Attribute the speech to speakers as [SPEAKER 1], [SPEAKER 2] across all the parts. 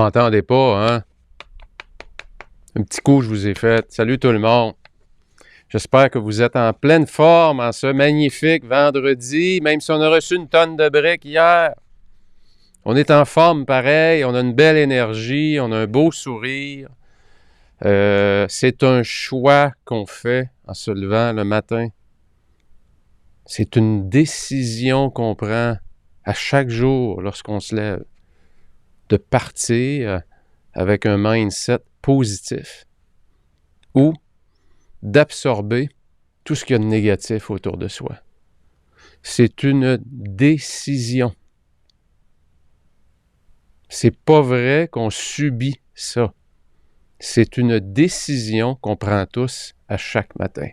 [SPEAKER 1] m'entendez pas, hein? Un petit coup, je vous ai fait. Salut tout le monde. J'espère que vous êtes en pleine forme en ce magnifique vendredi, même si on a reçu une tonne de briques hier. On est en forme pareil, on a une belle énergie, on a un beau sourire. C'est un choix qu'on fait en se levant le matin. C'est une décision qu'on prend à chaque jour lorsqu'on se lève, de partir avec un mindset positif ou d'absorber tout ce qu'il y a de négatif autour de soi. C'est une décision. C'est pas vrai qu'on subit ça. C'est une décision qu'on prend tous à chaque matin.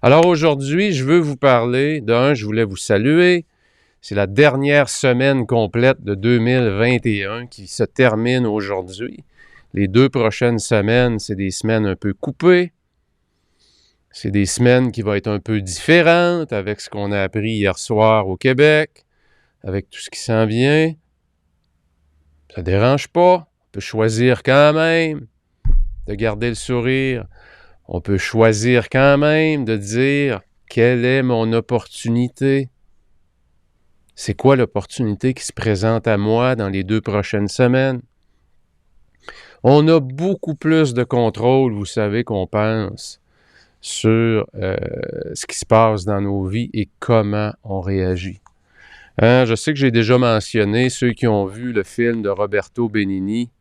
[SPEAKER 1] Alors aujourd'hui, je veux vous parler je voulais vous saluer. C'est la dernière semaine complète de 2021 qui se termine aujourd'hui. Les 2 prochaines semaines, c'est des semaines un peu coupées. C'est des semaines qui vont être un peu différentes avec ce qu'on a appris hier soir au Québec, avec tout ce qui s'en vient. Ça ne dérange pas. On peut choisir quand même de garder le sourire. On peut choisir quand même de dire quelle est mon opportunité. C'est quoi l'opportunité qui se présente à moi dans les 2 prochaines semaines? On a beaucoup plus de contrôle, vous savez, qu'on pense sur ce qui se passe dans nos vies et comment on réagit. Je sais que j'ai déjà mentionné ceux qui ont vu le film de Roberto Benigni,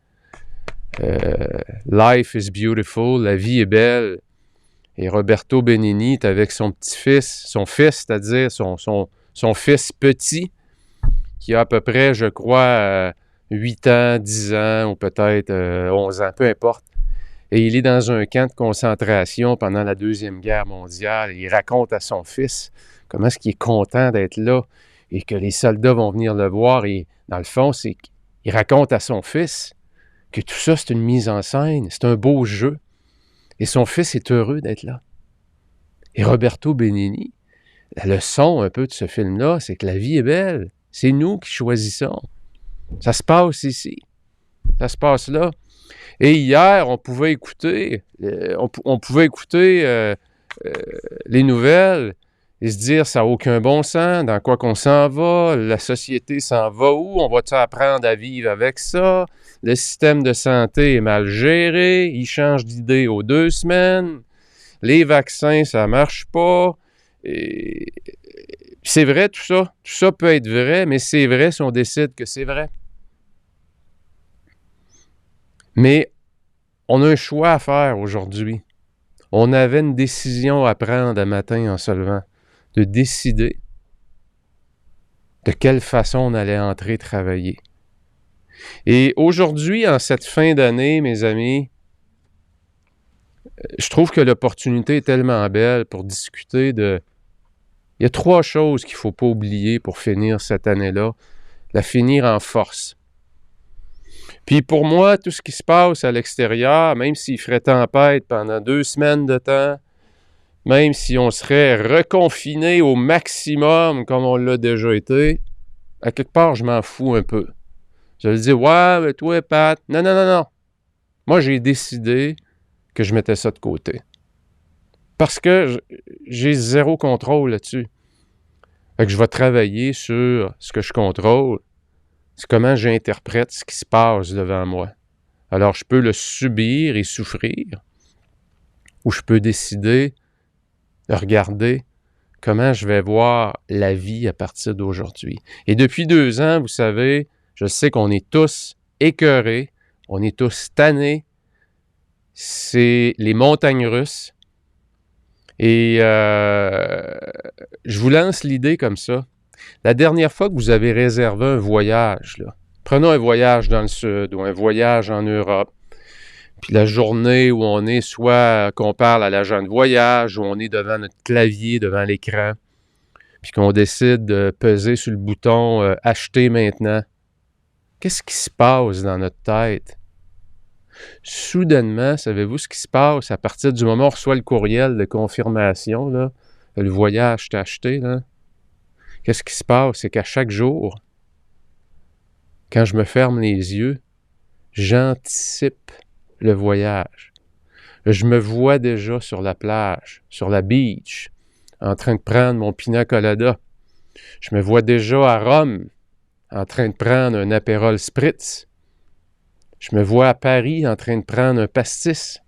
[SPEAKER 1] Life is Beautiful, La vie est belle. Et Roberto Benigni est avec son petit-fils, c'est-à-dire son fils petit, qui a à peu près, je crois, 8 ans, 10 ans ou peut-être 11 ans, peu importe. Et il est dans un camp de concentration pendant la Deuxième Guerre mondiale. Il raconte à son fils comment est-ce qu'il est content d'être là et que les soldats vont venir le voir. Et dans le fond, c'est qu'il raconte à son fils que tout ça, c'est une mise en scène, c'est un beau jeu. Et son fils est heureux d'être là. Et Roberto Benigni, la leçon un peu de ce film-là, c'est que la vie est belle. C'est nous qui choisissons. Ça se passe ici. Ça se passe là. Et hier, on pouvait écouter, les nouvelles et se dire ça n'a aucun bon sens, dans quoi qu'on s'en va, la société s'en va où, on va-tu apprendre à vivre avec ça, le système de santé est mal géré, il change d'idée aux 2 semaines, les vaccins, ça marche pas. Et c'est vrai tout ça peut être vrai, mais c'est vrai si on décide que c'est vrai. Mais on a un choix à faire aujourd'hui. On avait une décision à prendre un matin en se levant, de décider de quelle façon on allait entrer travailler. Et aujourd'hui, en cette fin d'année, mes amis, je trouve que l'opportunité est tellement belle pour discuter de... Il y a 3 choses qu'il ne faut pas oublier pour finir cette année-là, la finir en force. Puis pour moi, tout ce qui se passe à l'extérieur, même s'il ferait tempête pendant 2 semaines de temps, même si on serait reconfiné au maximum comme on l'a déjà été, à quelque part, je m'en fous un peu. Je le dis, ouais, mais toi, Pat, non. Moi, j'ai décidé que je mettais ça de côté. Parce que j'ai 0 contrôle là-dessus. Fait que je vais travailler sur ce que je contrôle. C'est comment j'interprète ce qui se passe devant moi. Alors, je peux le subir et souffrir, ou je peux décider de regarder comment je vais voir la vie à partir d'aujourd'hui. Et depuis 2 ans, vous savez, je sais qu'on est tous écœurés, on est tous tannés. C'est les montagnes russes. Et je vous lance l'idée comme ça. La dernière fois que vous avez réservé un voyage, là, prenons un voyage dans le sud ou un voyage en Europe, puis la journée où on est, soit qu'on parle à l'agent de voyage, ou on est devant notre clavier, devant l'écran, puis qu'on décide de peser sur le bouton « Acheter maintenant », qu'est-ce qui se passe dans notre tête? Soudainement, savez-vous ce qui se passe à partir du moment où on reçoit le courriel de confirmation, là, le voyage est acheté, là? Qu'est-ce qui se passe? C'est qu'à chaque jour, quand je me ferme les yeux, J'anticipe le voyage. Je me vois déjà sur la plage, sur la beach, en train de prendre mon pina colada. Je me vois déjà à Rome, en train de prendre un Aperol Spritz. Je me vois à Paris, en train de prendre un pastis.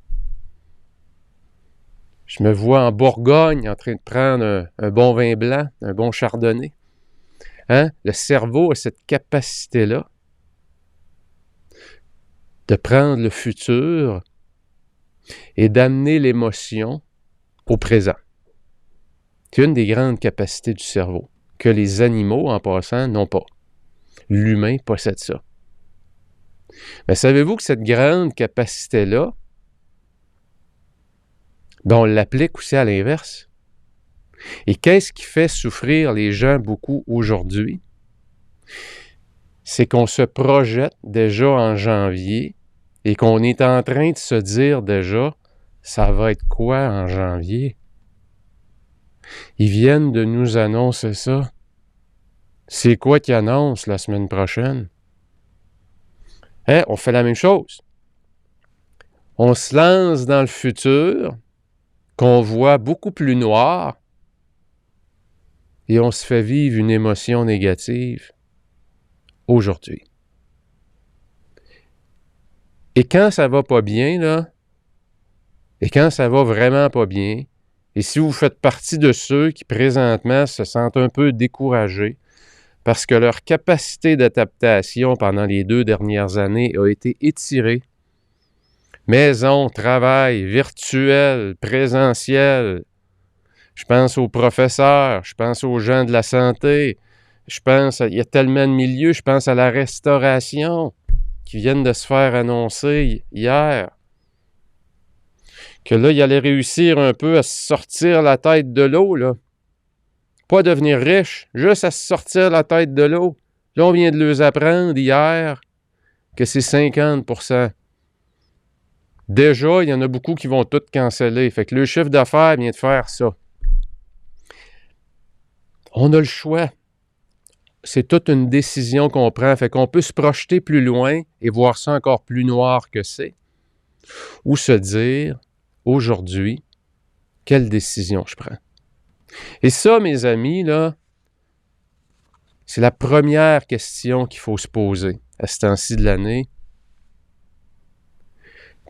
[SPEAKER 1] Je me vois en Bourgogne, en train de prendre un bon vin blanc, un bon chardonnay. Hein? Le cerveau a cette capacité-là de prendre le futur et d'amener l'émotion au présent. C'est une des grandes capacités du cerveau, que les animaux, en passant, n'ont pas. L'humain possède ça. Mais savez-vous que cette grande capacité-là, on l'applique aussi à l'inverse? Et qu'est-ce qui fait souffrir les gens beaucoup aujourd'hui? C'est qu'on se projette déjà en janvier et qu'on est en train de se dire déjà, ça va être quoi en janvier? Ils viennent de nous annoncer ça. C'est quoi qu'ils annoncent la semaine prochaine? Hein? On fait la même chose. On se lance dans le futur, qu'on voit beaucoup plus noir, et on se fait vivre une émotion négative aujourd'hui. Et quand ça va pas bien, là, et quand ça va vraiment pas bien, et si vous faites partie de ceux qui présentement se sentent un peu découragés parce que leur capacité d'adaptation pendant les 2 dernières années a été étirée, maison, travail, virtuel, présentiel, je pense aux professeurs, je pense aux gens de la santé, il y a tellement de milieux, je pense à la restauration qui viennent de se faire annoncer hier, que là, il allait réussir un peu à se sortir la tête de l'eau, là. Pas devenir riche, juste à se sortir la tête de l'eau. Là, on vient de leur apprendre hier que c'est 50%. Déjà, il y en a beaucoup qui vont tout canceller. Fait que le chiffre d'affaires vient de faire ça. On a le choix. C'est toute une décision qu'on prend. Fait qu'on peut se projeter plus loin et voir ça encore plus noir que c'est. Ou se dire, aujourd'hui, quelle décision je prends? Et ça, mes amis, là, c'est la première question qu'il faut se poser à ce temps-ci de l'année.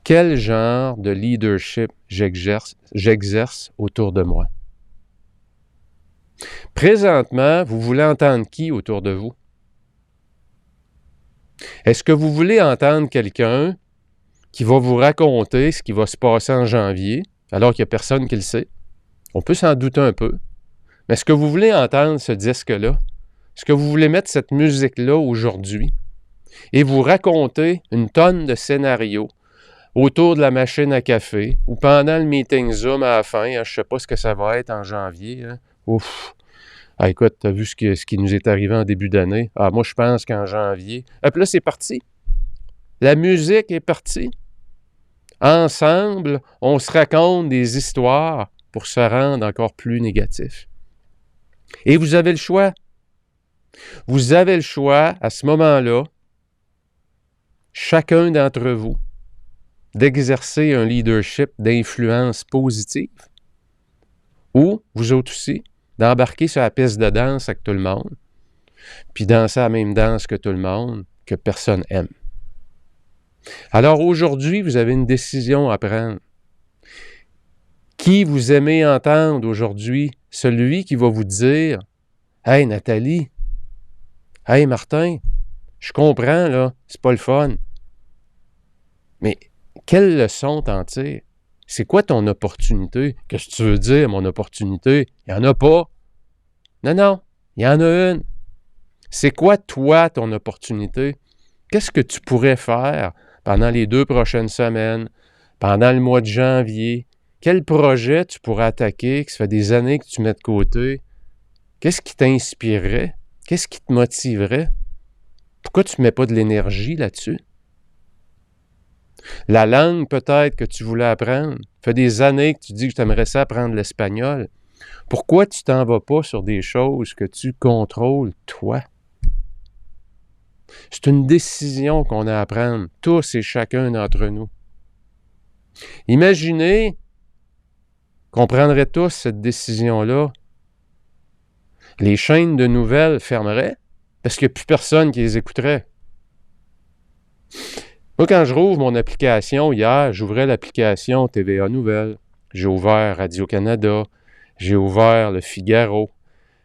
[SPEAKER 1] Quel genre de leadership j'exerce autour de moi? Présentement, vous voulez entendre qui autour de vous? Est-ce que vous voulez entendre quelqu'un qui va vous raconter ce qui va se passer en janvier, alors qu'il n'y a personne qui le sait? On peut s'en douter un peu. Mais est-ce que vous voulez entendre ce disque-là? Est-ce que vous voulez mettre cette musique-là aujourd'hui et vous raconter une tonne de scénarios autour de la machine à café ou pendant le meeting Zoom à la fin, je ne sais pas ce que ça va être en janvier. Hein? Ouf! Ah, écoute, tu as vu ce qui nous est arrivé en début d'année? Ah, moi, je pense qu'en janvier... Ah, puis là, c'est parti. La musique est partie. Ensemble, on se raconte des histoires pour se rendre encore plus négatif. Et vous avez le choix. Vous avez le choix, à ce moment-là, chacun d'entre vous, d'exercer un leadership d'influence positive ou, vous autres aussi, d'embarquer sur la piste de danse avec tout le monde, puis danser la même danse que tout le monde, que personne aime. Alors aujourd'hui, vous avez une décision à prendre. Qui vous aimez entendre aujourd'hui? Celui qui va vous dire « Hey Nathalie, hey Martin, je comprends, là, c'est pas le fun. Mais quelle leçon t'en tires? C'est quoi ton opportunité? Qu'est-ce que tu veux dire, mon opportunité? Il n'y en a pas. Non, il y en a une. C'est quoi, toi, ton opportunité? Qu'est-ce que tu pourrais faire pendant les 2 prochaines semaines, pendant le mois de janvier? Quel projet tu pourrais attaquer, que ça fait des années que tu mets de côté? Qu'est-ce qui t'inspirerait? Qu'est-ce qui te motiverait? Pourquoi tu ne mets pas de l'énergie là-dessus? La langue, peut-être, que tu voulais apprendre. Ça fait des années que tu dis que tu aimerais ça apprendre l'espagnol. Pourquoi tu t'en vas pas sur des choses que tu contrôles, toi? C'est une décision qu'on a à prendre, tous et chacun d'entre nous. Imaginez qu'on prendrait tous cette décision-là. Les chaînes de nouvelles fermeraient parce qu'il n'y a plus personne qui les écouterait. Moi, quand je rouvre mon application, hier, j'ouvrais l'application TVA Nouvelles. J'ai ouvert Radio-Canada, j'ai ouvert Le Figaro,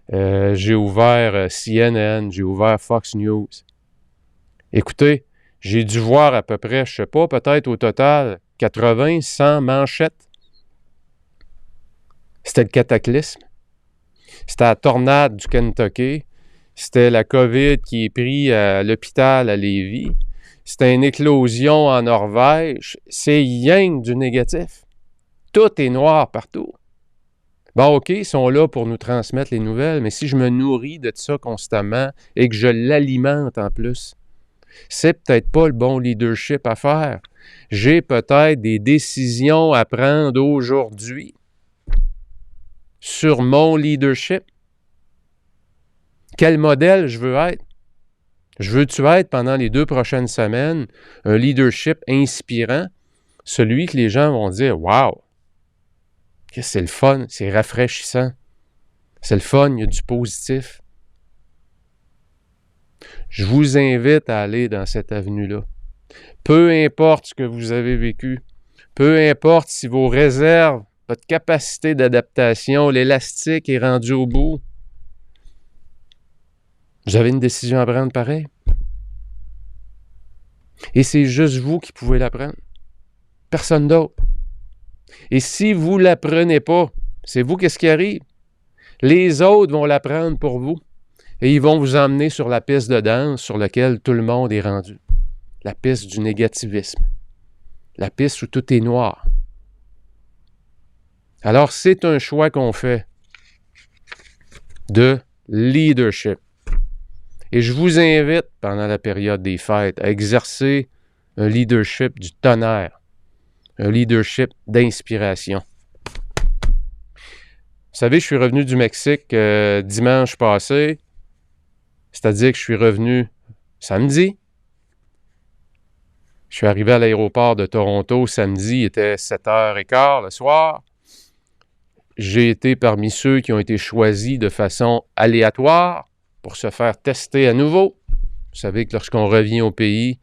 [SPEAKER 1] j'ai ouvert CNN, j'ai ouvert Fox News. Écoutez, j'ai dû voir à peu près, je sais pas, peut-être au total, 80, 100 manchettes. C'était le cataclysme. C'était la tornade du Kentucky. C'était la COVID qui est prise à l'hôpital à Lévis. C'était une éclosion en Norvège. C'est rien du négatif. Tout est noir partout. Bon, OK, ils sont là pour nous transmettre les nouvelles, mais si je me nourris de ça constamment et que je l'alimente en plus, c'est peut-être pas le bon leadership à faire. J'ai peut-être des décisions à prendre aujourd'hui sur mon leadership. Quel modèle je veux être? Je veux-tu être, pendant les 2 prochaines semaines, un leadership inspirant, celui que les gens vont dire « Wow! C'est le fun, c'est rafraîchissant. C'est le fun, il y a du positif. » Je vous invite à aller dans cette avenue-là. Peu importe ce que vous avez vécu, peu importe si vos réserves, votre capacité d'adaptation, l'élastique est rendu au bout, vous avez une décision à prendre pareil. Et c'est juste vous qui pouvez la prendre. Personne d'autre. Et si vous ne la prenez pas, c'est vous qu'est-ce qui arrive? Les autres vont la prendre pour vous. Et ils vont vous emmener sur la piste de danse sur laquelle tout le monde est rendu. La piste du négativisme. La piste où tout est noir. Alors, c'est un choix qu'on fait de leadership. Et je vous invite, pendant la période des fêtes, à exercer un leadership du tonnerre, un leadership d'inspiration. Vous savez, je suis revenu du Mexique dimanche passé, c'est-à-dire que je suis revenu samedi. Je suis arrivé à l'aéroport de Toronto samedi, il était 7h15 le soir. J'ai été parmi ceux qui ont été choisis de façon aléatoire pour se faire tester à nouveau. Vous savez que lorsqu'on revient au pays,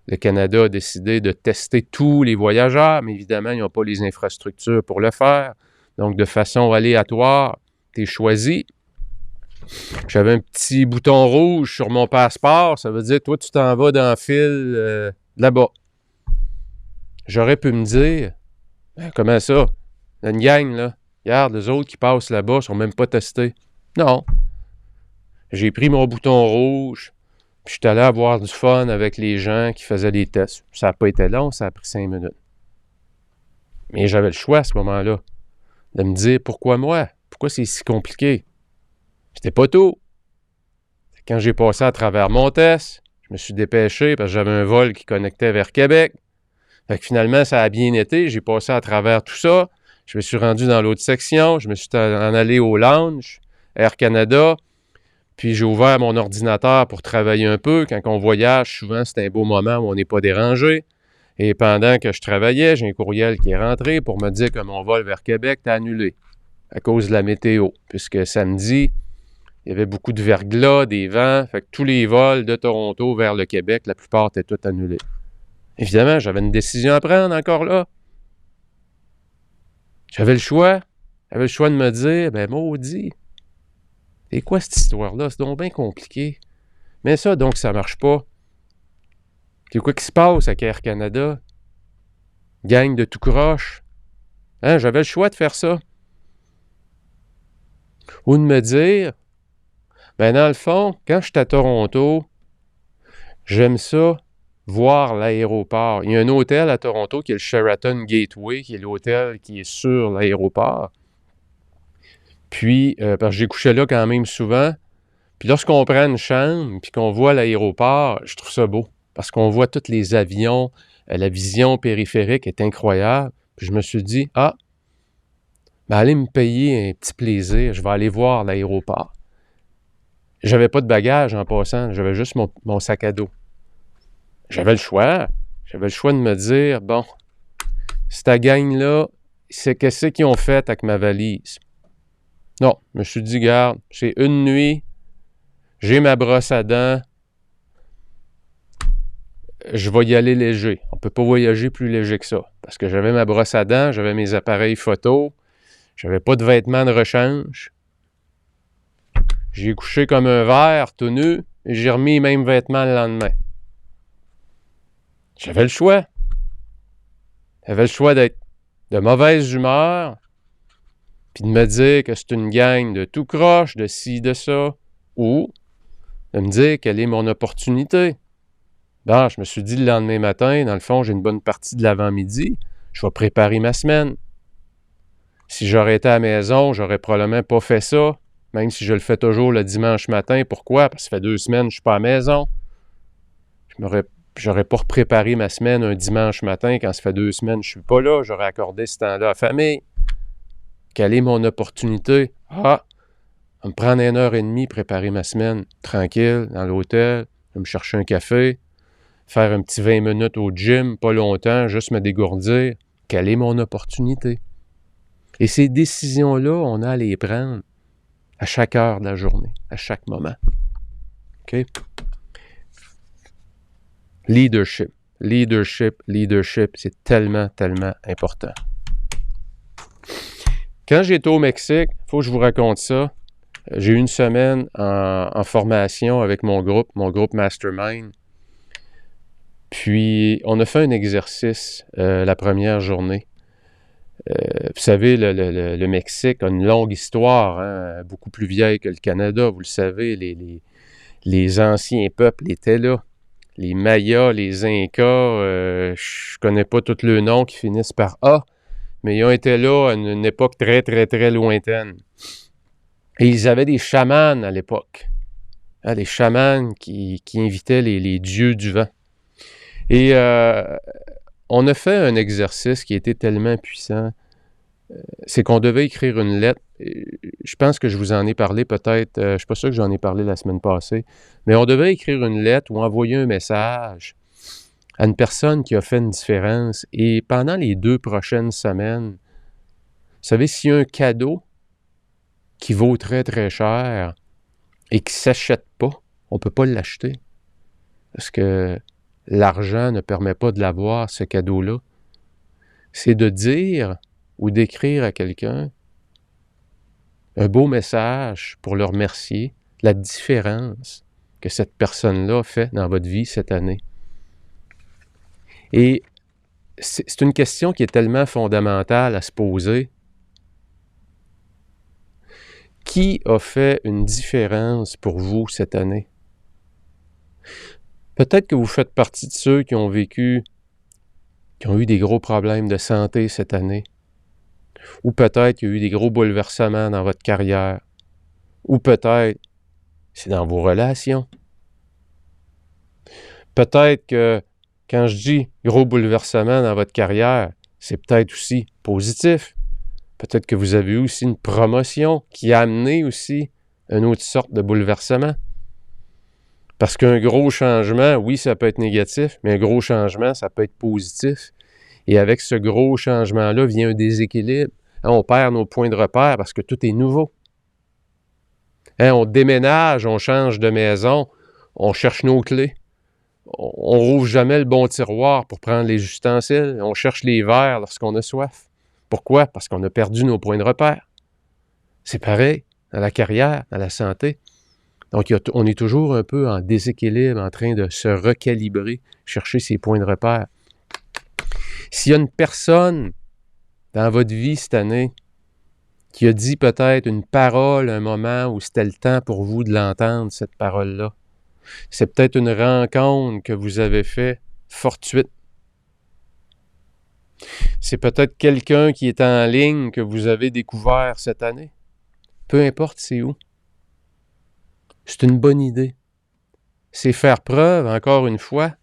[SPEAKER 1] le Canada a décidé de tester tous les voyageurs, mais évidemment, ils n'ont pas les infrastructures pour le faire. Donc, de façon aléatoire, tu es choisi. J'avais un petit bouton rouge sur mon passeport. Ça veut dire, toi, tu t'en vas dans le fil là-bas. J'aurais pu me dire, comment ça? Une gang, là. Regarde, les autres qui passent là-bas ne sont même pas testés. Non. J'ai pris mon bouton rouge, puis je suis allé avoir du fun avec les gens qui faisaient des tests. Ça n'a pas été long, ça a pris 5 minutes. Mais j'avais le choix à ce moment-là de me dire, pourquoi moi? Pourquoi c'est si compliqué? C'était pas tout. Quand j'ai passé à travers mon test, je me suis dépêché parce que j'avais un vol qui connectait vers Québec. Fait que finalement, ça a bien été. J'ai passé à travers tout ça. Je me suis rendu dans l'autre section. Je me suis en allé au lounge, Air Canada. Puis j'ai ouvert mon ordinateur pour travailler un peu. Quand on voyage, souvent, c'est un beau moment où on n'est pas dérangé. Et pendant que je travaillais, j'ai un courriel qui est rentré pour me dire que mon vol vers Québec était annulé à cause de la météo. Puisque samedi, il y avait beaucoup de verglas, des vents. Fait que tous les vols de Toronto vers le Québec, la plupart étaient tous annulés. Évidemment, j'avais une décision à prendre encore là. J'avais le choix. J'avais le choix de me dire, ben maudit. Et quoi cette histoire-là? C'est donc bien compliqué. Mais ça, donc, ça marche pas. C'est quoi qui se passe avec Air Canada? Gang de tout croche. Hein, j'avais le choix de faire ça. Ou de me dire, ben dans le fond, quand je suis à Toronto, j'aime ça, voir l'aéroport. Il y a un hôtel à Toronto qui est le Sheraton Gateway, qui est l'hôtel qui est sur l'aéroport. Puis, parce que j'ai couché là quand même souvent. Puis lorsqu'on prend une chambre, puis qu'on voit l'aéroport, je trouve ça beau. Parce qu'on voit tous les avions, la vision périphérique est incroyable. Puis je me suis dit, ben allez me payer un petit plaisir, je vais aller voir l'aéroport. J'avais pas de bagages en passant, j'avais juste mon sac à dos. J'avais le choix. J'avais le choix de me dire, bon, cette gang-là, c'est qu'est-ce qu'ils ont fait avec ma valise? Non, je me suis dit, garde, c'est une nuit, j'ai ma brosse à dents, je vais y aller léger. On peut pas voyager plus léger que ça. Parce que j'avais ma brosse à dents, j'avais mes appareils photo, j'avais pas de vêtements de rechange. J'ai couché comme un verre, tout nu, et j'ai remis les mêmes vêtements le lendemain. J'avais le choix. J'avais le choix d'être de mauvaise humeur, puis de me dire que c'est une gang de tout croche, de ci, de ça, ou de me dire quelle est mon opportunité. Bon, je me suis dit le lendemain matin, dans le fond, j'ai une bonne partie de l'avant-midi, je vais préparer ma semaine. Si j'aurais été à la maison, j'aurais probablement pas fait ça, même si je le fais toujours le dimanche matin. Pourquoi? Parce que ça fait 2 semaines que je suis pas à la maison. J'aurais pas préparé ma semaine un dimanche matin quand ça fait 2 semaines que je suis pas là. J'aurais accordé ce temps-là à la famille. Quelle est mon opportunité? Ah! Je vais me prendre 1h30 préparer ma semaine, tranquille, dans l'hôtel, je vais me chercher un café, faire un petit 20 minutes au gym, pas longtemps, juste me dégourdir. Quelle est mon opportunité? Et ces décisions-là, on a à les prendre à chaque heure de la journée, à chaque moment. OK? Leadership. Leadership, c'est tellement, tellement important. Quand j'étais au Mexique, il faut que je vous raconte ça. J'ai eu une semaine en formation avec mon groupe Mastermind. Puis, on a fait un exercice la première journée. Vous savez, le Mexique a une longue histoire, hein, beaucoup plus vieille que le Canada. Vous le savez, les anciens peuples étaient là. Les Mayas, les Incas, je connais pas tous leurs noms qui finissent par A, mais ils ont été là à une époque très, très, très lointaine. Et ils avaient des chamans à l'époque. Hein, des chamans qui invitaient les dieux du vent. Et on a fait un exercice qui était tellement puissant. C'est qu'on devait écrire une lettre. Je pense que je vous en ai parlé peut-être, je ne suis pas sûr que j'en ai parlé la semaine passée, mais on devait écrire une lettre ou envoyer un message à une personne qui a fait une différence. Et pendant les 2 prochaines semaines, vous savez, s'il y a un cadeau qui vaut très, très cher et qui ne s'achète pas, on ne peut pas l'acheter. Parce que l'argent ne permet pas de l'avoir, ce cadeau-là. C'est de dire ou d'écrire à quelqu'un un beau message pour le remercier, la différence que cette personne-là a fait dans votre vie cette année. Et c'est une question qui est tellement fondamentale à se poser. Qui a fait une différence pour vous cette année? Peut-être que vous faites partie de ceux qui ont eu des gros problèmes de santé cette année. Ou peut-être qu'il y a eu des gros bouleversements dans votre carrière. Ou peut-être c'est dans vos relations. Peut-être que quand je dis gros bouleversement dans votre carrière, c'est peut-être aussi positif. Peut-être que vous avez eu aussi une promotion qui a amené aussi une autre sorte de bouleversement. Parce qu'un gros changement, oui, ça peut être négatif, mais un gros changement, ça peut être positif. Et avec ce gros changement-là vient un déséquilibre. Hein, on perd nos points de repère parce que tout est nouveau. Hein, on déménage, on change de maison, on cherche nos clés. On rouvre jamais le bon tiroir pour prendre les ustensiles. On cherche les verres lorsqu'on a soif. Pourquoi? Parce qu'on a perdu nos points de repère. C'est pareil dans la carrière, dans la santé. Donc, on est toujours un peu en déséquilibre, en train de se recalibrer, chercher ses points de repère. S'il y a une personne dans votre vie cette année qui a dit peut-être une parole, un moment où c'était le temps pour vous de l'entendre, cette parole-là, c'est peut-être une rencontre que vous avez faite fortuite. C'est peut-être quelqu'un qui est en ligne que vous avez découvert cette année. Peu importe c'est où. C'est une bonne idée. C'est faire preuve, encore une fois,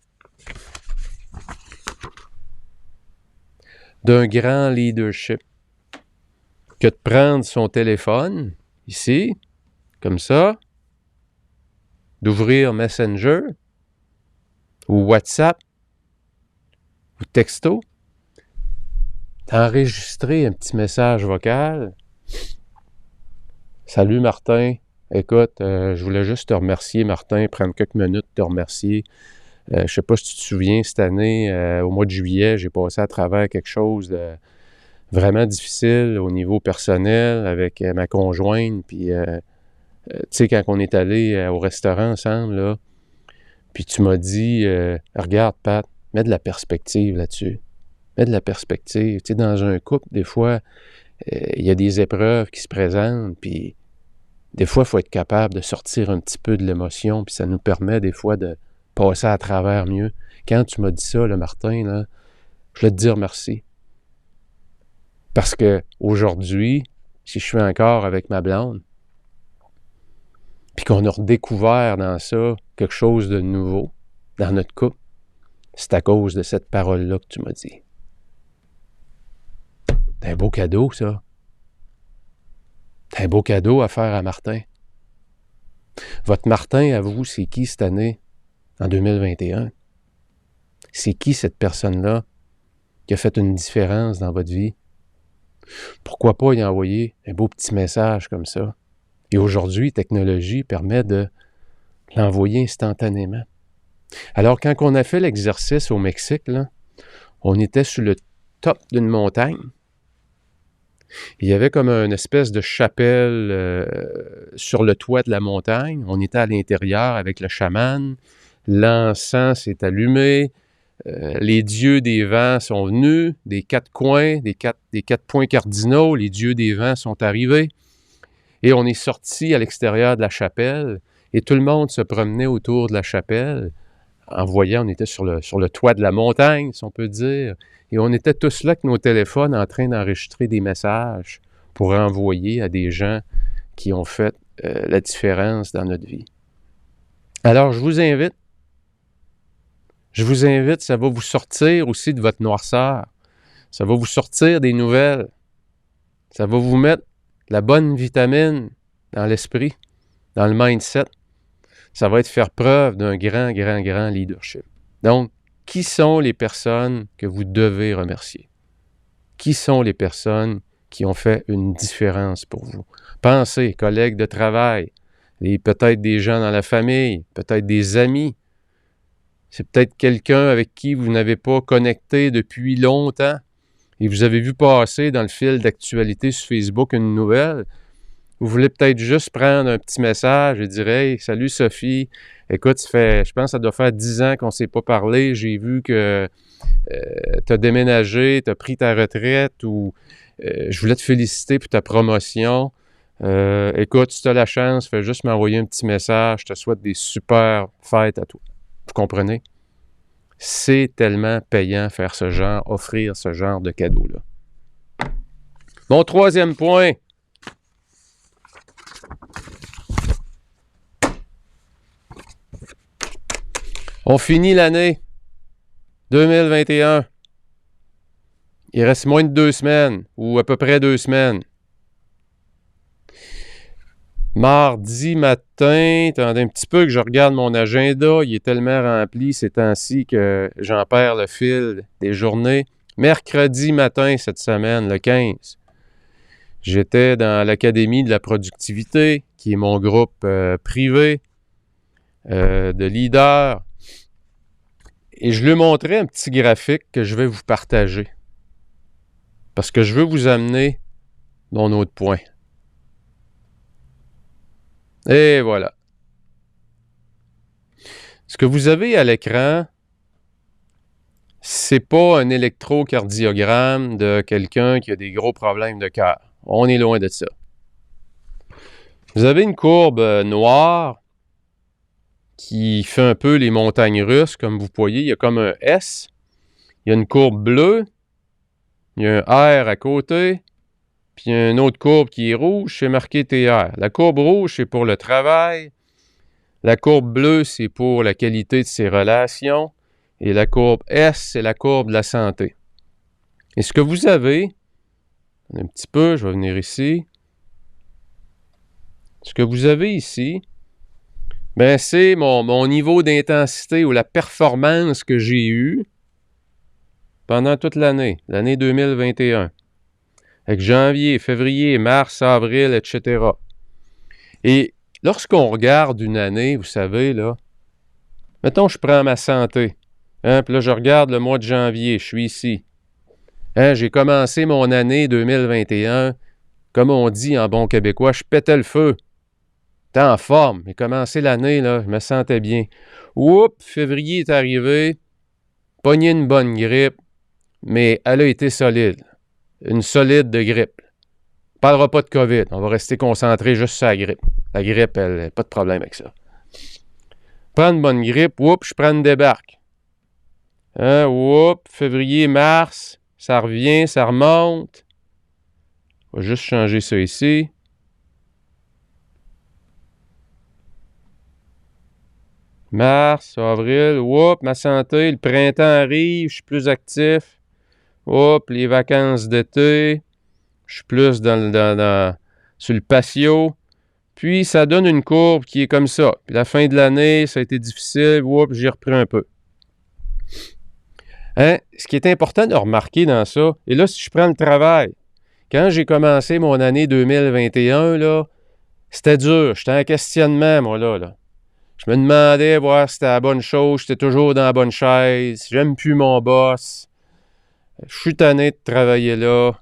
[SPEAKER 1] d'un grand leadership. Que de prendre son téléphone, ici, comme ça, d'ouvrir Messenger ou WhatsApp ou texto, d'enregistrer un petit message vocal. Salut Martin, écoute, je voulais juste te remercier Martin, prendre quelques minutes te remercier. Je ne sais pas si tu te souviens, cette année, au mois de juillet, j'ai passé à travers quelque chose de vraiment difficile au niveau personnel avec ma conjointe. Puis, tu sais, quand on est allé au restaurant ensemble, là, puis tu m'as dit, regarde Pat, mets de la perspective là-dessus. Mets de la perspective. Tu sais, dans un couple, des fois, il y a des épreuves qui se présentent, puis des fois, il faut être capable de sortir un petit peu de l'émotion, puis ça nous permet des fois de passer à travers mieux. Quand tu m'as dit ça, là, Martin, là, je voulais te dire merci. Parce que aujourd'hui, si je suis encore avec ma blonde, puis qu'on a redécouvert dans ça quelque chose de nouveau dans notre couple, c'est à cause de cette parole-là que tu m'as dit. C'est un beau cadeau, ça. C'est un beau cadeau à faire à Martin. Votre Martin, à vous, c'est qui cette année, en 2021? C'est qui cette personne-là qui a fait une différence dans votre vie? Pourquoi pas y envoyer un beau petit message comme ça? Et aujourd'hui, la technologie permet de l'envoyer instantanément. Alors, quand on a fait l'exercice au Mexique, là, on était sur le top d'une montagne. Il y avait comme une espèce de chapelle sur le toit de la montagne. On était à l'intérieur avec le chaman. L'encens s'est allumé. Les dieux des vents sont venus, des quatre coins, des quatre points cardinaux. Les dieux des vents sont arrivés. Et on est sorti à l'extérieur de la chapelle. Et tout le monde se promenait autour de la chapelle. En voyant, on était sur le toit de la montagne, si on peut dire. Et on était tous là avec nos téléphones en train d'enregistrer des messages pour envoyer à des gens qui ont fait la différence dans notre vie. Alors, je vous invite, ça va vous sortir aussi de votre noirceur. Ça va vous sortir des nouvelles. Ça va vous mettre la bonne vitamine dans l'esprit, dans le mindset. Ça va être faire preuve d'un grand, grand, grand leadership. Donc, qui sont les personnes que vous devez remercier? Qui sont les personnes qui ont fait une différence pour vous? Pensez, collègues de travail, peut-être des gens dans la famille, peut-être des amis. C'est peut-être quelqu'un avec qui vous n'avez pas connecté depuis longtemps et vous avez vu passer dans le fil d'actualité sur Facebook une nouvelle. Vous voulez peut-être juste prendre un petit message et dire « Hey, salut Sophie, écoute, je pense que ça doit faire 10 ans qu'on ne s'est pas parlé, j'ai vu que tu as déménagé, tu as pris ta retraite ou je voulais te féliciter pour ta promotion. Écoute, si tu as la chance, fais juste m'envoyer un petit message, je te souhaite des super fêtes à toi. » Vous comprenez? C'est tellement payant faire ce genre, offrir ce genre de cadeau-là. Mon troisième point. On finit l'année 2021. Il reste moins de 2 semaines, ou à peu près 2 semaines. Mardi matin, attendez un petit peu que je regarde mon agenda, il est tellement rempli ces temps-ci que j'en perds le fil des journées. Mercredi matin cette semaine, le 15, j'étais dans l'Académie de la productivité, qui est mon groupe privé de leaders. Et je lui montrais un petit graphique que je vais vous partager. Parce que je veux vous amener mon autre point. Et voilà. Ce que vous avez à l'écran, c'est pas un électrocardiogramme de quelqu'un qui a des gros problèmes de cœur. On est loin de ça. Vous avez une courbe noire qui fait un peu les montagnes russes, comme vous voyez. Il y a comme un S. Il y a une courbe bleue. Il y a un R à côté. Puis il y a une autre courbe qui est rouge, c'est marqué TR. La courbe rouge, c'est pour le travail. La courbe bleue, c'est pour la qualité de ses relations. Et la courbe S, c'est la courbe de la santé. Et ce que vous avez, un petit peu, je vais venir ici. Ce que vous avez ici, Ben, c'est mon niveau d'intensité ou la performance que j'ai eue pendant toute l'année 2021. Avec janvier, février, mars, avril, etc. Et lorsqu'on regarde une année, vous savez, là, mettons, je prends ma santé. Hein, puis là, je regarde le mois de janvier, je suis ici. Hein, j'ai commencé mon année 2021, comme on dit en bon québécois, je pétais le feu. J'étais en forme. J'ai commencé l'année, là, je me sentais bien. Oups, février est arrivé, pogné une bonne grippe, mais elle a été solide. Une solide de grippe. On ne parlera pas de COVID, on va rester concentré juste sur la grippe. La grippe, elle, pas de problème avec ça. Prends une bonne grippe, oups, je prends une débarque. Hein, oups, février, mars, ça revient, ça remonte. On va juste changer ça ici. Mars, avril, oups, ma santé, le printemps arrive, je suis plus actif. Oups, les vacances d'été, je suis plus sur le patio. Puis, ça donne une courbe qui est comme ça. Puis, la fin de l'année, ça a été difficile. Oups, j'y repris un peu. Hein? Ce qui est important de remarquer dans ça, et là, si je prends le travail, quand j'ai commencé mon année 2021, là, c'était dur. J'étais en questionnement, moi, là. Je me demandais voir si c'était la bonne chose. J'étais toujours dans la bonne chaise. J'aime plus mon boss. Je suis tanné de travailler là.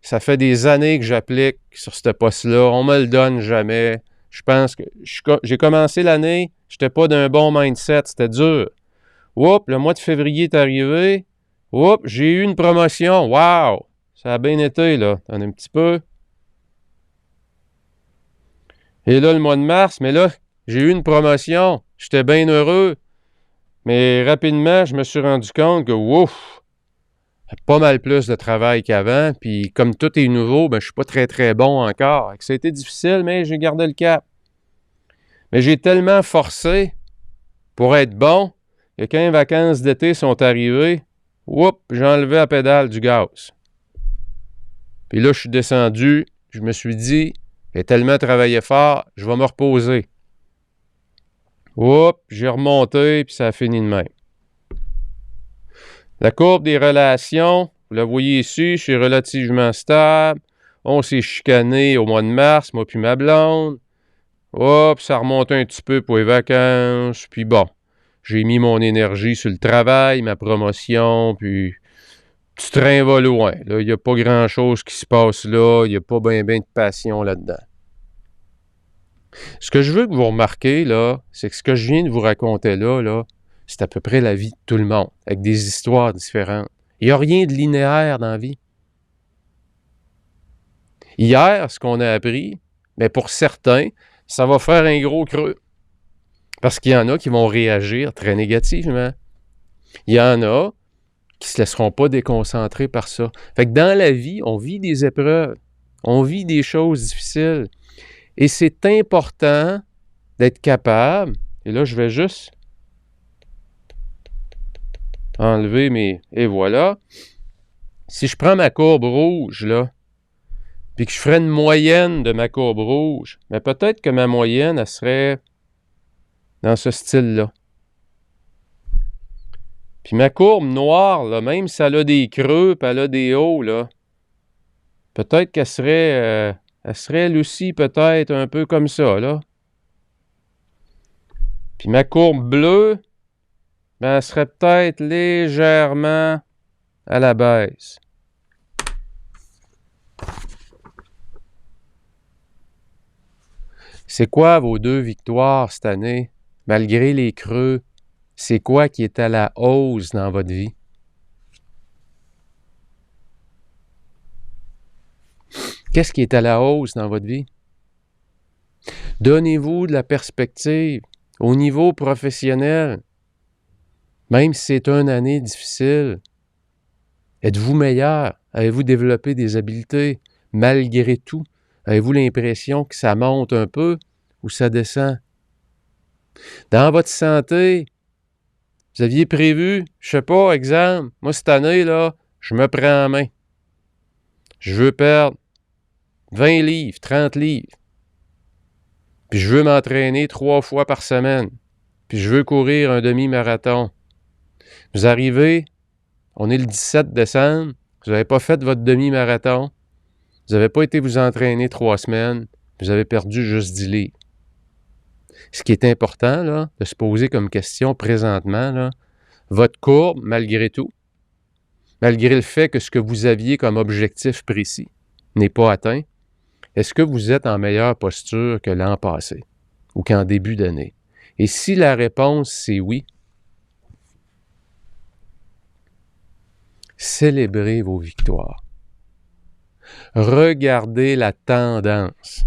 [SPEAKER 1] Ça fait des années que j'applique sur ce poste-là. On me le donne jamais. Je pense que j'ai commencé l'année, j'étais pas d'un bon mindset. C'était dur. Oups, le mois de février est arrivé. Oups, j'ai eu une promotion. Wow! Ça a bien été, là. T'en as un petit peu. Et là, le mois de mars, mais là, j'ai eu une promotion. J'étais bien heureux. Mais rapidement, je me suis rendu compte que, ouf, pas mal plus de travail qu'avant. Puis comme tout est nouveau, ben, je suis pas très, très bon encore. Ça a été difficile, mais j'ai gardé le cap. Mais j'ai tellement forcé pour être bon que quand les vacances d'été sont arrivées, oups, j'ai enlevé la pédale du gaz. Puis là, je suis descendu. Je me suis dit, j'ai tellement travaillé fort, je vais me reposer. Oups, j'ai remonté, puis ça a fini de même. La courbe des relations, vous la voyez ici, je suis relativement stable. On s'est chicané au mois de mars, moi puis ma blonde. Hop, ça remonte un petit peu pour les vacances. Puis bon, j'ai mis mon énergie sur le travail, ma promotion, puis du train va loin. Là, il n'y a pas grand-chose qui se passe là. Il n'y a pas bien de passion là-dedans. Ce que je veux que vous remarquez, là, c'est que ce que je viens de vous raconter là, c'est à peu près la vie de tout le monde, avec des histoires différentes. Il n'y a rien de linéaire dans la vie. Hier, ce qu'on a appris, mais pour certains, ça va faire un gros creux. Parce qu'il y en a qui vont réagir très négativement. Il y en a qui ne se laisseront pas déconcentrer par ça. Fait que dans la vie, on vit des épreuves, on vit des choses difficiles. Et c'est important d'être capable, et là, je vais juste enlever mes... Et voilà. Si je prends ma courbe rouge, là, puis que je ferais une moyenne de ma courbe rouge, mais peut-être que ma moyenne, elle serait dans ce style-là. Puis ma courbe noire, là, même si elle a des creux, puis elle a des hauts, là, peut-être qu'elle serait... elle serait, elle aussi, peut-être un peu comme ça, là. Puis ma courbe bleue, ben, elle serait peut-être légèrement à la baisse. C'est quoi vos 2 victoires cette année, malgré les creux? C'est quoi qui est à la hausse dans votre vie? Qu'est-ce qui est à la hausse dans votre vie? Donnez-vous de la perspective au niveau professionnel. Même si c'est une année difficile, êtes-vous meilleur? Avez-vous développé des habiletés malgré tout? Avez-vous l'impression que ça monte un peu ou ça descend? Dans votre santé, vous aviez prévu, je sais pas, exemple, moi cette année, là, je me prends en main. Je veux perdre 20 livres, 30 livres. puis je veux m'entraîner 3 fois par semaine, puis je veux courir un demi-marathon. Vous arrivez, on est le 17 décembre, vous n'avez pas fait votre demi-marathon, vous n'avez pas été vous entraîner 3 semaines, vous avez perdu juste 10 livres. Ce qui est important, là, de se poser comme question présentement, là, votre courbe, malgré tout, malgré le fait que ce que vous aviez comme objectif précis n'est pas atteint, est-ce que vous êtes en meilleure posture que l'an passé ou qu'en début d'année? Et si la réponse c'est oui, célébrez vos victoires. Regardez la tendance.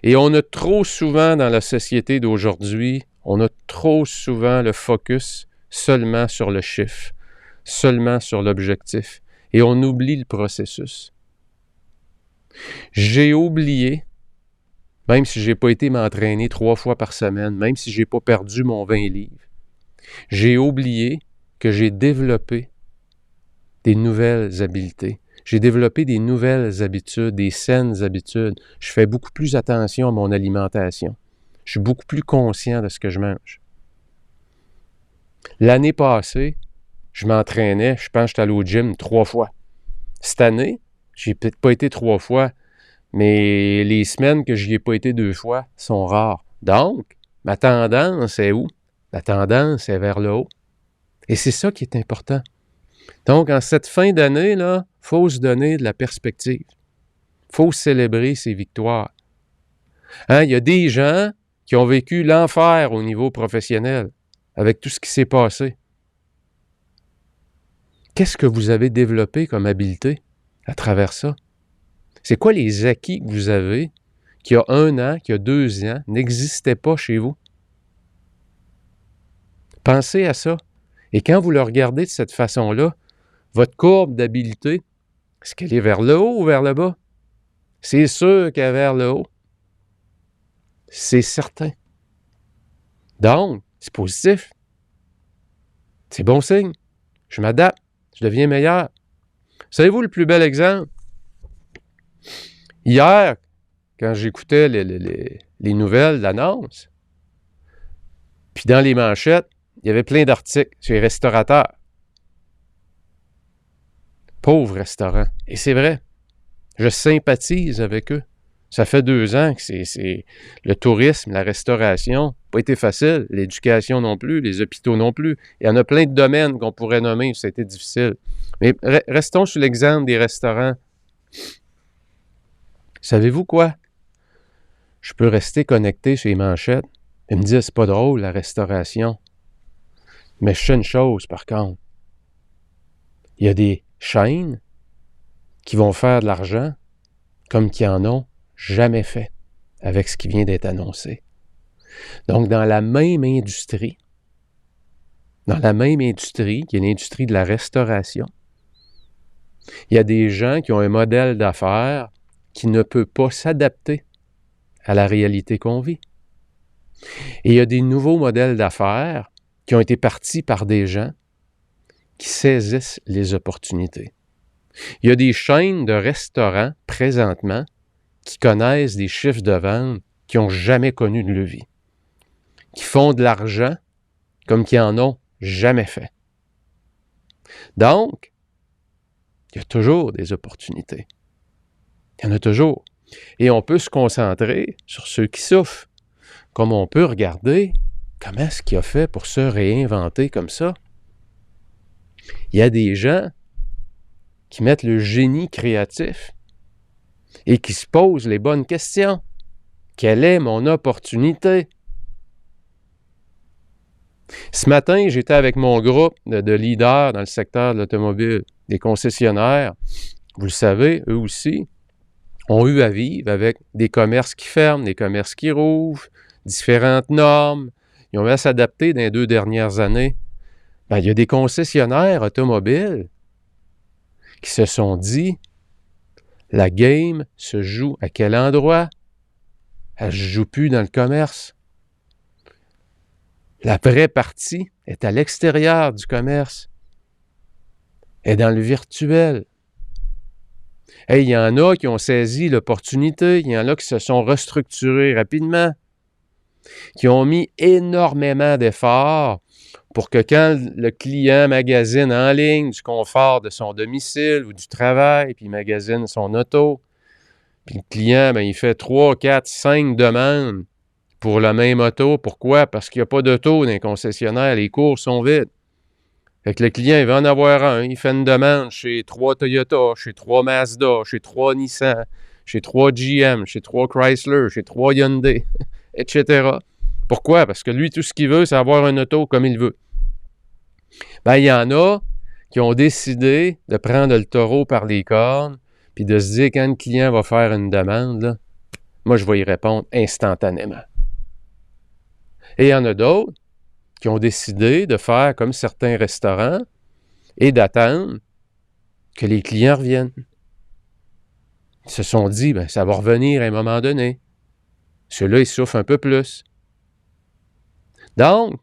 [SPEAKER 1] Et on a trop souvent dans la société d'aujourd'hui, on a trop souvent le focus seulement sur le chiffre, seulement sur l'objectif, et on oublie le processus. J'ai oublié, même si je n'ai pas été m'entraîner 3 fois par semaine, même si je n'ai pas perdu mon 20 livres, j'ai oublié que j'ai développé des nouvelles habiletés. J'ai développé des nouvelles habitudes, des saines habitudes. Je fais beaucoup plus attention à mon alimentation. Je suis beaucoup plus conscient de ce que je mange. L'année passée, je m'entraînais, je pense que j'étais allé au gym 3 fois. Cette année, j'ai peut-être pas été 3 fois, mais les semaines que je n'y ai pas été 2 fois sont rares. Donc, ma tendance est où? La tendance est vers le haut. Et c'est ça qui est important. Donc, en cette fin d'année, il faut se donner de la perspective. Il faut célébrer ses victoires. Il y a des gens qui ont vécu l'enfer au niveau professionnel avec tout ce qui s'est passé. Qu'est-ce que vous avez développé comme habileté à travers ça? C'est quoi les acquis que vous avez qui, il y a 1 an, qui, il y a 2 ans, n'existaient pas chez vous? Pensez à ça. Et quand vous le regardez de cette façon-là, votre courbe d'habileté, est-ce qu'elle est vers le haut ou vers le bas? C'est sûr qu'elle est vers le haut. C'est certain. Donc, c'est positif. C'est bon signe. Je m'adapte. Je deviens meilleur. Savez-vous le plus bel exemple? Hier, quand j'écoutais les nouvelles d'annonce, puis dans les manchettes, il y avait plein d'articles sur les restaurateurs. Pauvres restaurants. Et c'est vrai. Je sympathise avec eux. Ça fait 2 ans que c'est le tourisme, la restauration, n'a pas été facile. L'éducation non plus, les hôpitaux non plus. Il y en a plein de domaines qu'on pourrait nommer où ça a été difficile. Mais restons sur l'exemple des restaurants. Savez-vous quoi? Je peux rester connecté sur les manchettes et me dire, c'est pas drôle, la restauration. Mais je sais une chose, par contre. Il y a des chaînes qui vont faire de l'argent comme qui en ont jamais fait avec ce qui vient d'être annoncé. Donc, dans la même industrie, qui est l'industrie de la restauration, il y a des gens qui ont un modèle d'affaires qui ne peut pas s'adapter à la réalité qu'on vit. Et il y a des nouveaux modèles d'affaires qui ont été partis par des gens qui saisissent les opportunités. Il y a des chaînes de restaurants, présentement, qui connaissent des chiffres de vente qui n'ont jamais connu de levier, qui font de l'argent comme qui en ont jamais fait. Donc, il y a toujours des opportunités. Il y en a toujours. Et on peut se concentrer sur ceux qui souffrent, comme on peut regarder comment est-ce qu'il a fait pour se réinventer comme ça. Il y a des gens qui mettent le génie créatif et qui se posent les bonnes questions. Quelle est mon opportunité? Ce matin, j'étais avec mon groupe de leaders dans le secteur de l'automobile, des concessionnaires. Vous le savez, eux aussi ont eu à vivre avec des commerces qui ferment, des commerces qui rouvrent, différentes normes. Ils ont eu à s'adapter dans les 2 dernières années. Il y a des concessionnaires automobiles qui se sont dit, la game se joue à quel endroit? Elle ne se joue plus dans le commerce. La vraie partie est à l'extérieur du commerce. Elle est dans le virtuel. Il y en a qui ont saisi l'opportunité, il y en a qui se sont restructurés rapidement. qui ont mis énormément d'efforts pour que quand le client magasine en ligne du confort de son domicile ou du travail, puis il magasine son auto, puis le client, il fait 3, 4, 5 demandes pour la même auto. Pourquoi? Parce qu'il n'y a pas d'auto dans les concessionnaires, les cours sont vides. Fait que le client, il va en avoir un, il fait une demande chez 3 Toyota, chez 3 Mazda, chez 3 Nissan, chez 3 GM, chez 3 Chrysler, chez 3 Hyundai, etc. Pourquoi? Parce que lui, tout ce qu'il veut, c'est avoir un auto comme il veut. Il y en a qui ont décidé de prendre le taureau par les cornes puis de se dire, quand le client va faire une demande, là, moi, je vais y répondre instantanément. Et il y en a d'autres qui ont décidé de faire comme certains restaurants et d'attendre que les clients reviennent. Ils se sont dit, ça va revenir à un moment donné. Ceux-là, ils souffrent un peu plus. Donc,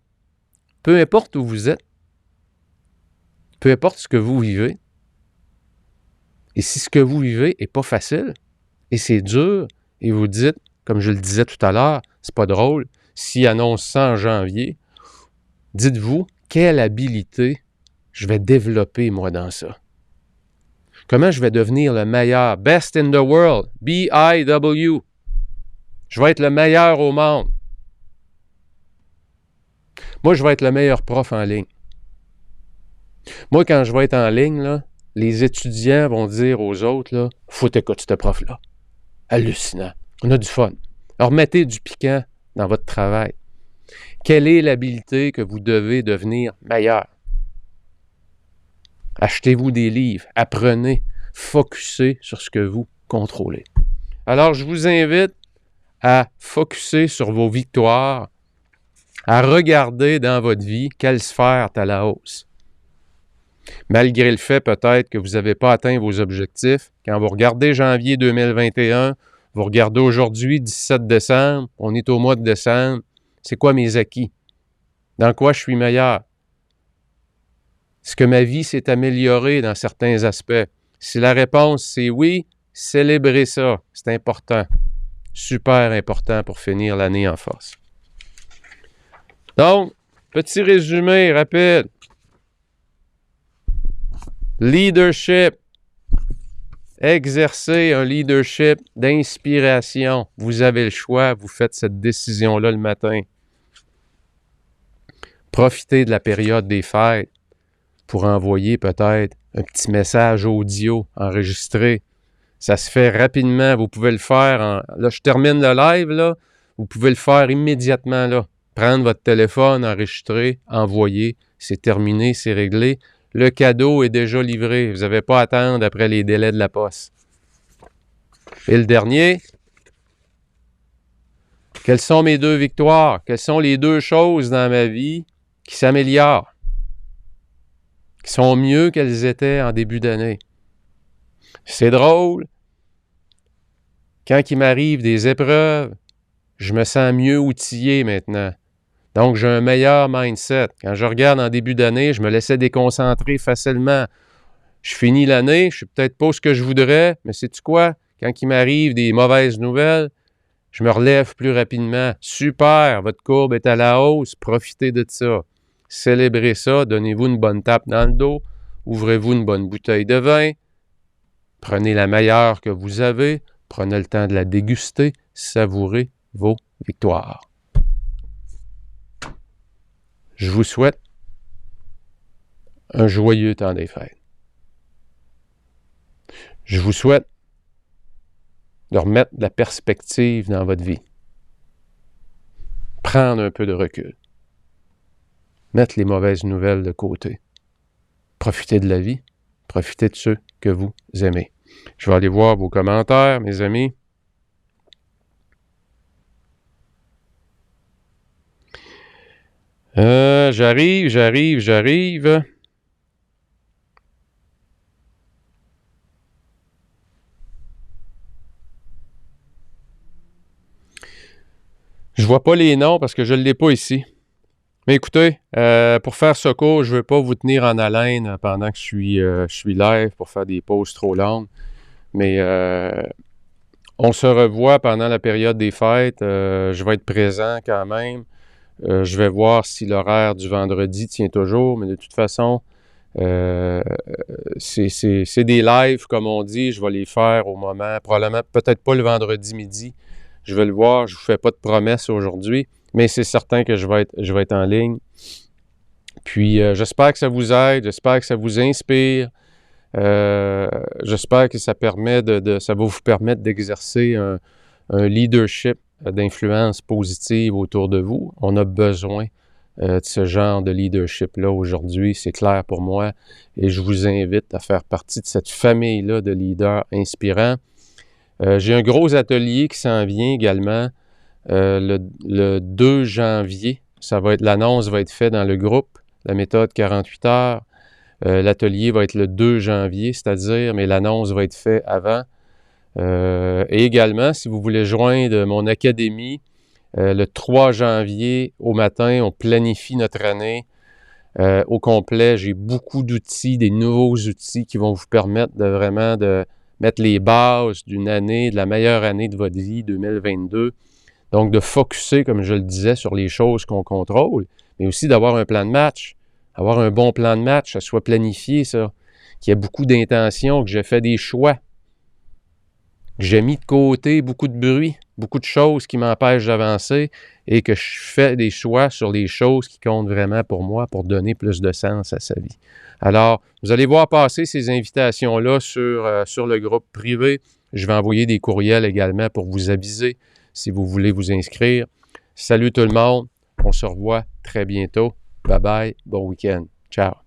[SPEAKER 1] peu importe où vous êtes, peu importe ce que vous vivez, et si ce que vous vivez n'est pas facile, et c'est dur, et vous dites, comme je le disais tout à l'heure, c'est pas drôle, s'il annonce ça en janvier, dites-vous, quelle habilité je vais développer, moi, dans ça? Comment je vais devenir le meilleur? Best in the world. B-I-W. Je vais être le meilleur au monde. Moi, je vais être le meilleur prof en ligne. Moi, quand je vais être en ligne, là, les étudiants vont dire aux autres, là, faut écouter ce prof-là. Hallucinant. On a du fun. Alors, mettez du piquant dans votre travail. Quelle est l'habilité que vous devez devenir meilleur? Achetez-vous des livres, apprenez, focussez sur ce que vous contrôlez. Alors, je vous invite à focuser sur vos victoires, à regarder dans votre vie quelle sphère est à la hausse. Malgré le fait peut-être que vous n'avez pas atteint vos objectifs, quand vous regardez janvier 2021, vous regardez aujourd'hui, 17 décembre, on est au mois de décembre, c'est quoi mes acquis? Dans quoi je suis meilleur? Est-ce que ma vie s'est améliorée dans certains aspects? Si la réponse c'est oui, célébrez ça, c'est important. Super important pour finir l'année en force. Donc, petit résumé rapide. Leadership. Exercez un leadership d'inspiration. Vous avez le choix, vous faites cette décision-là le matin. Profitez de la période des fêtes pour envoyer peut-être un petit message audio enregistré. Ça se fait rapidement. Vous pouvez le faire. Là, je termine le live, là. Vous pouvez le faire immédiatement, là. Prendre votre téléphone, enregistrer, envoyer. C'est terminé, c'est réglé. Le cadeau est déjà livré. Vous n'avez pas à attendre après les délais de la poste. Et le dernier, quelles sont mes 2 victoires? Quelles sont les 2 choses dans ma vie qui s'améliorent? Qui sont mieux qu'elles étaient en début d'année? C'est drôle. Quand il m'arrive des épreuves, je me sens mieux outillé maintenant. Donc, j'ai un meilleur mindset. Quand je regarde en début d'année, je me laissais déconcentrer facilement. Je finis l'année, je ne suis peut-être pas ce que je voudrais, mais sais-tu quoi? Quand il m'arrive des mauvaises nouvelles, je me relève plus rapidement. Super, votre courbe est à la hausse, profitez de ça. Célébrez ça, donnez-vous une bonne tape dans le dos, ouvrez-vous une bonne bouteille de vin, prenez la meilleure que vous avez, prenez le temps de la déguster, savourez vos victoires. Je vous souhaite un joyeux temps des fêtes. Je vous souhaite de remettre de la perspective dans votre vie. Prendre un peu de recul. Mettre les mauvaises nouvelles de côté. Profitez de la vie. Profitez de ceux que vous aimez. Je vais aller voir vos commentaires, mes amis. J'arrive. Je vois pas les noms parce que je ne l'ai pas ici. Mais écoutez, pour faire ce cours, je ne veux pas vous tenir en haleine pendant que je suis live pour faire des pauses trop longues. Mais On se revoit pendant la période des fêtes. Je vais être présent quand même. Je vais voir si l'horaire du vendredi tient toujours, mais de toute façon, c'est des lives, comme on dit. Je vais les faire au moment, probablement, peut-être pas le vendredi midi. Je vais le voir. Je ne vous fais pas de promesses aujourd'hui, mais c'est certain que je vais être en ligne. Puis, j'espère que ça vous aide. J'espère que ça vous inspire. J'espère que ça va vous permettre d'exercer un leadership d'influence positive autour de vous. On a besoin de ce genre de leadership-là aujourd'hui, c'est clair pour moi, et je vous invite à faire partie de cette famille-là de leaders inspirants. J'ai un gros atelier qui s'en vient également le 2 janvier. L'annonce va être faite dans le groupe, la méthode 48 heures. L'atelier va être le 2 janvier, c'est-à-dire, mais l'annonce va être faite avant. Et également, si vous voulez joindre mon académie, le 3 janvier au matin, on planifie notre année au complet. J'ai beaucoup d'outils, des nouveaux outils qui vont vous permettre de vraiment de mettre les bases d'une année, de la meilleure année de votre vie, 2022. Donc, de focusser, comme je le disais, sur les choses qu'on contrôle, mais aussi d'avoir un plan de match. Avoir un bon plan de match, que ça soit planifié, ça, qu'il y ait beaucoup d'intentions, que j'ai fait des choix, que j'ai mis de côté beaucoup de bruit, beaucoup de choses qui m'empêchent d'avancer et que je fais des choix sur les choses qui comptent vraiment pour moi, pour donner plus de sens à sa vie. Alors, vous allez voir passer ces invitations-là sur le groupe privé. Je vais envoyer des courriels également pour vous aviser si vous voulez vous inscrire. Salut tout le monde, on se revoit très bientôt. Bye bye, bon week-end. Ciao.